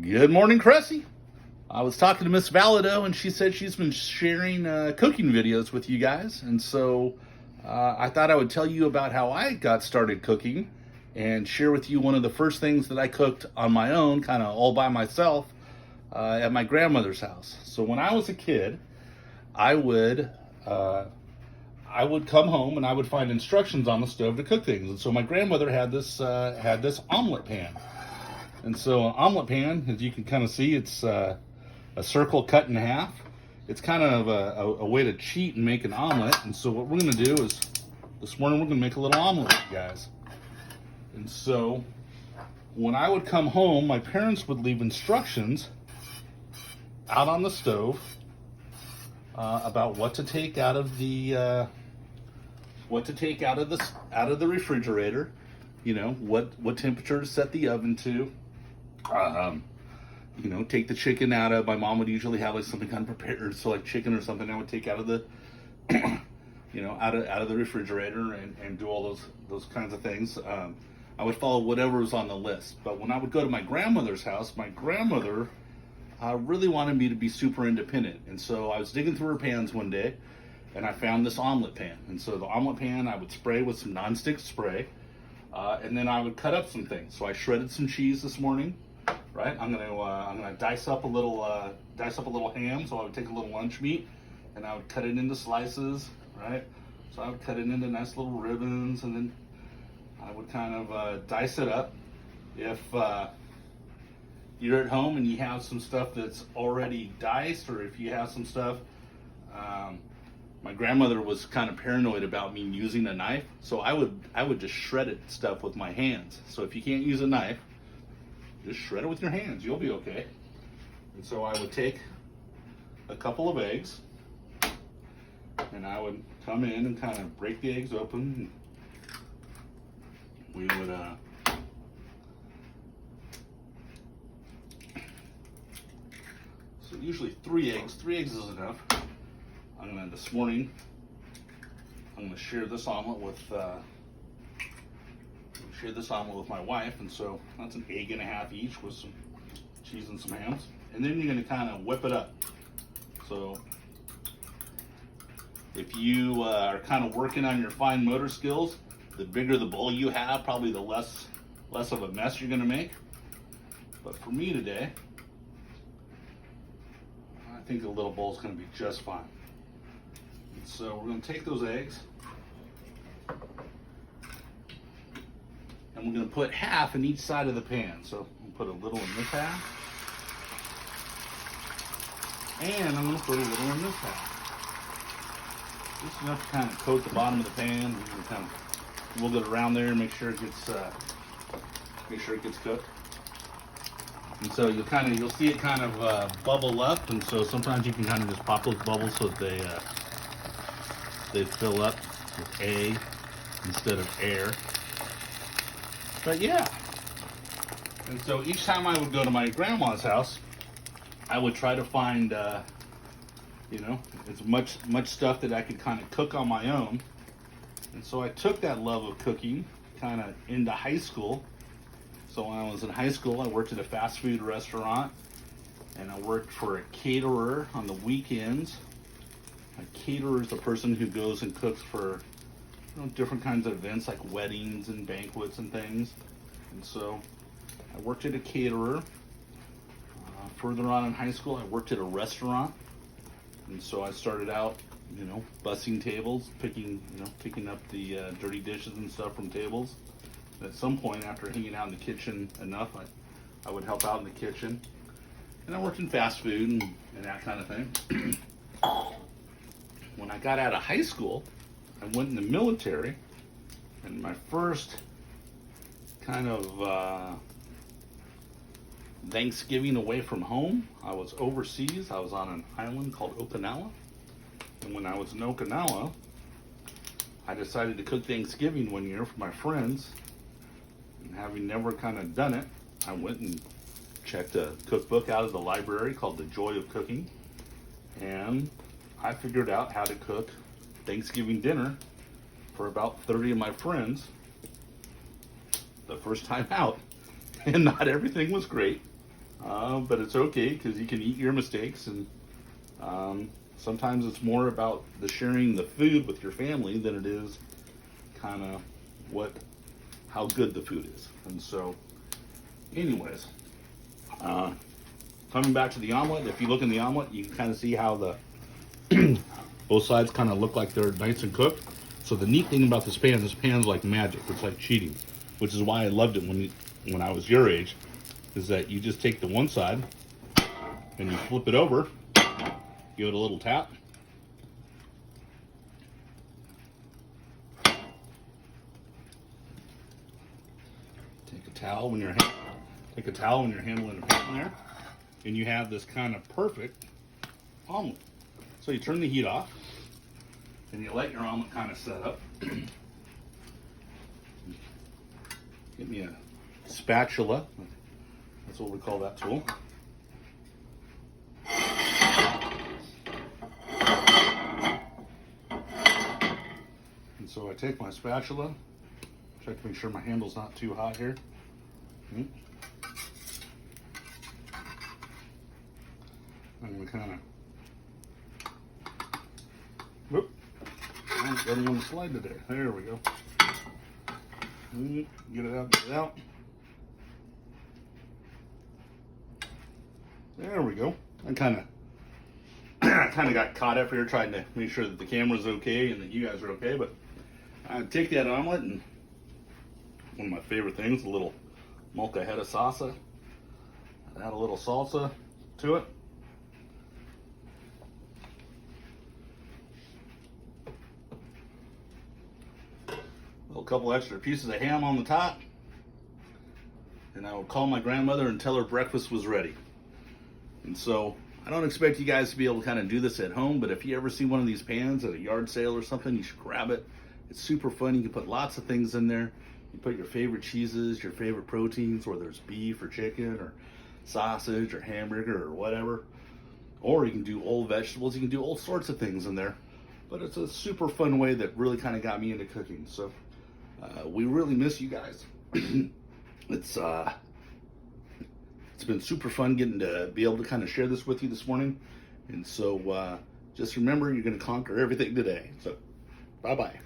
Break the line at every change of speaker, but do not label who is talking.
Good morning, Cressey. I was talking to Miss Valido, and she said she's been sharing cooking videos with you guys. And so I thought I would tell you about how I got started cooking and share with you one of the first things that I cooked on my own, kind of all by myself, at my grandmother's house. So when I was a kid, I would I would come home and I would find instructions on the stove to cook things. And so my grandmother had this omelet pan. And so an omelet pan, as you can kind of see, it's a circle cut in half. It's kind of a way to cheat and make an omelet. And so what we're going to do is, this morning we're going to make a little omelet, you guys. And so when I would come home, my parents would leave instructions out on the stove about what to take out of the refrigerator. You know, what temperature to set the oven to. Take the chicken out of. My mom would usually have like something kind of prepared, so like chicken or something I would take out of the, out of the refrigerator and do all those kinds of things. I would follow whatever was on the list. But when I would go to my grandmother's house, my grandmother really wanted me to be super independent, and so I was digging through her pans one day, and I found this omelet pan. And so the omelet pan I would spray with some nonstick spray. And then I would cut up some things. So I shredded some cheese this morning, right? I'm gonna dice up a little ham. So I would take a little lunch meat, and I would cut it into slices, right? So I would cut it into nice little ribbons, and then I would kind of dice it up. If you're at home and you have some stuff that's already diced, or if you have some stuff. My grandmother was kind of paranoid about me using a knife, so I would just shred it stuff with my hands. So if you can't use a knife, just shred it with your hands. You'll be okay. And so I would take a couple of eggs, and I would come in and kind of break the eggs open. We would so usually 3 eggs. 3 eggs is enough. This morning, I'm going to share this omelet with my wife, and so that's an egg and a half each with some cheese and some hams. And then you're going to kind of whip it up. So if you are kind of working on your fine motor skills, the bigger the bowl you have, probably the less of a mess you're going to make. But for me today, I think a little bowl is going to be just fine. So we're going to take those eggs, and we're going to put half in each side of the pan. So I'm going to put a little in this half, and I'm going to put a little in this half. Just enough to kind of coat the bottom of the pan. We're going to kind of wiggle it around there and make sure it gets cooked. And so you'll see it kind of bubble up, and so sometimes you can kind of just pop those bubbles so that they fill up with A instead of air. But yeah. And so each time I would go to my grandma's house, I would try to find, as much stuff that I could kind of cook on my own. And so I took that love of cooking kind of into high school. So when I was in high school, I worked at a fast food restaurant, and I worked for a caterer on the weekends. A caterer is a person who goes and cooks for different kinds of events like weddings and banquets and things. And so I worked at a caterer. Further on in high school, I worked at a restaurant. And so I started out, bussing tables, picking up the dirty dishes and stuff from tables. And at some point, after hanging out in the kitchen enough, I would help out in the kitchen. And I worked in fast food and that kind of thing. When I got out of high school, I went in the military, and my first kind of Thanksgiving away from home, I was overseas. I was on an island called Okinawa, and when I was in Okinawa, I decided to cook Thanksgiving one year for my friends, and having never kind of done it, I went and checked a cookbook out of the library called The Joy of Cooking, and I figured out how to cook Thanksgiving dinner for about 30 of my friends the first time out. And not everything was great. but it's okay because you can eat your mistakes, and sometimes it's more about the sharing the food with your family than it is kind of how good the food is. And so, anyways, coming back to the omelet, if you look in the omelet, you can kind of see how the both sides kind of look like they're nice and cooked. So the neat thing about this pan's like magic. It's like cheating, which is why I loved it when I was your age, is that you just take the one side and you flip it over, give it a little tap. Take a towel when you're handling the pan there, and you have this kind of perfect omelet. So you turn the heat off, and you let your omelet kind of set up. Get me a spatula. That's what we call that tool. And so I take my spatula, check to make sure my handle's not too hot here. I'm going to kind of, whoop, I don't want to slide today. There we go. Get it out, get it out. There we go. I kind of got caught up here trying to make sure that the camera's okay and that you guys are okay, but I take that omelet, and one of my favorite things, a little molcajete salsa. Add a little salsa to it. A couple extra pieces of ham on the top, and I will call my grandmother and tell her breakfast was ready. And so I don't expect you guys to be able to kind of do this at home, but if you ever see one of these pans at a yard sale or something, you should grab it. It's super fun. You can put lots of things in there. You put your favorite cheeses, your favorite proteins, whether it's beef or chicken or sausage or hamburger or whatever. Or you can do old vegetables. You can do all sorts of things in there. But it's a super fun way that really kind of got me into cooking. So we really miss you guys. It's been super fun getting to be able to kind of share this with you this morning. And so just remember, you're going to conquer everything today. So bye-bye.